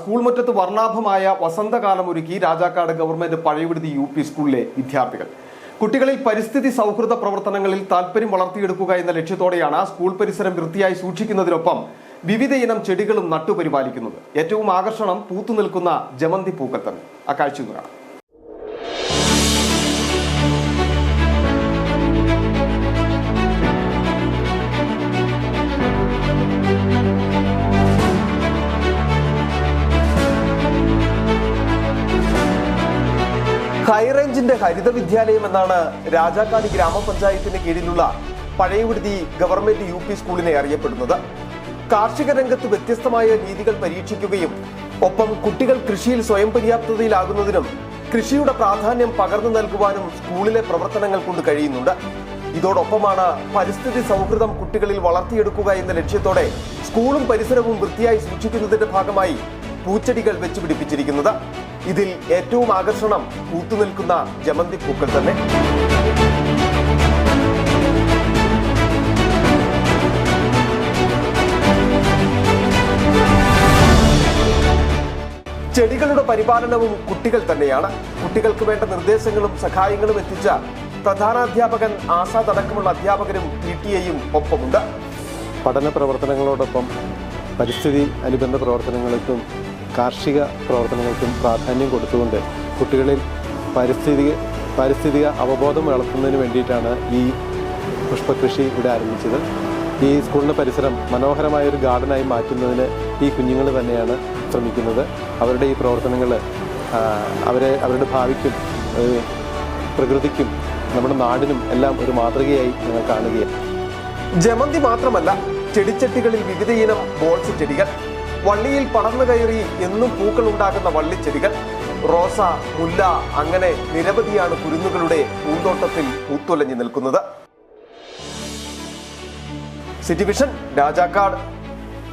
School മുറ്റത്ത് വർണ്ണാഭമായ വസന്തകാലം ഒരുക്കി രാജാക്കാട് ഗവൺമെന്റ് പഴയവിടുതി UP സ്കൂളിലെ വിദ്യാർത്ഥികൾ. കുട്ടികളിൽ പരിസ്ഥിതി സൗഹൃദ പ്രവർത്തനങ്ങളിൽ താൽപര്യം വളർത്തിയെടുക്കുക എന്ന ലക്ഷ്യത്തോടെയാണ് സ്കൂൾ പരിസരം വൃത്തിയായി സൂക്ഷിക്കുന്നതിനൊപ്പം വിവിധ ഇനം ചെടികളും നട്ടുപരിപാലിക്കുന്നത്. ഏറ്റവും ആകർഷണം പൂത്തുനിൽക്കുന്ന ജമന്തി പൂക്കൾ തന്നെ. ആ കാഴ്ച കാണാം. ഹൈറേഞ്ചിന്റെ ഹരിത വിദ്യാലയം എന്നാണ് രാജാക്കാട് ഗ്രാമപഞ്ചായത്തിന് കീഴിലുള്ള പഴയവിടുതി ഗവൺമെന്റ് UP സ്കൂളിനെ അറിയപ്പെടുന്നത്. കാർഷിക രംഗത്ത് വ്യത്യസ്തമായ രീതികൾ പരീക്ഷിക്കുകയും ഒപ്പം കുട്ടികൾ കൃഷിയിൽ സ്വയം പര്യാപ്തതയിലാകുന്നതിനും കൃഷിയുടെ പ്രാധാന്യം പകർന്നു നൽകുവാനും സ്കൂളിലെ പ്രവർത്തനങ്ങൾ കൊണ്ട് കഴിയുന്നുണ്ട്. ഇതോടൊപ്പമാണ് പരിസ്ഥിതി സൗഹൃദം കുട്ടികളിൽ വളർത്തിയെടുക്കുക എന്ന ലക്ഷ്യത്തോടെ സ്കൂളും പരിസരവും വൃത്തിയായി സൂക്ഷിക്കുന്നതിന്റെ ഭാഗമായി പൂച്ചെടികൾ വെച്ചുപിടിപ്പിച്ചിരിക്കുന്നത്. ഇതിൽ ഏറ്റവും ആകർഷണം പൂത്തുനിൽക്കുന്ന ജമന്തി പൂക്കൾ തന്നെ. ചെടികളുടെ പരിപാലനവും കുട്ടികൾ തന്നെയാണ്. കുട്ടികൾക്ക് വേണ്ട നിർദ്ദേശങ്ങളും സഹായങ്ങളും എത്തിച്ച പ്രധാനാധ്യാപകൻ ആസാദ് അടക്കമുള്ള അധ്യാപകരും PTA-യും ഒപ്പമുണ്ട്. പഠന പ്രവർത്തനങ്ങളോടൊപ്പം പരിസ്ഥിതി അനുബന്ധ പ്രവർത്തനങ്ങൾക്കും കാർഷിക പ്രവർത്തനങ്ങൾക്കും പ്രാധാന്യം കൊടുത്തുകൊണ്ട് കുട്ടികളിൽ പാരിസ്ഥിതിക അവബോധം വളർത്തുന്നതിന് വേണ്ടിയിട്ടാണ് ഈ പുഷ്പകൃഷി ഇവിടെ ആരംഭിച്ചത്. ഈ സ്കൂളിൻ്റെ പരിസരം മനോഹരമായൊരു ഗാർഡനായി മാറ്റുന്നതിന് ഈ കുഞ്ഞുങ്ങൾ തന്നെയാണ് ശ്രമിക്കുന്നത്. അവരുടെ ഈ പ്രവർത്തനങ്ങൾ അവരുടെ ഭാവിക്കും പ്രകൃതിക്കും നമ്മുടെ നാടിനും എല്ലാം ഒരു മാതൃകയായി ഞങ്ങൾ കാണുകയാണ്. ജമന്തി മാത്രമല്ല, ചെടിച്ചട്ടികളിൽ വിവിധ ഇനം ബോൾസ് ചെടികൾ, വള്ളിയിൽ പടർന്നു കയറി എന്നും പൂക്കൾ ഉണ്ടാകുന്ന വള്ളിച്ചെടികൾ, റോസ, മുല്ല, അങ്ങനെ നിരവധിയാണ് കുരുന്നുകളുടെ പൂന്തോട്ടത്തിൽ പൂത്തുലഞ്ഞു നിൽക്കുന്നത്. City vision, Rajakkad.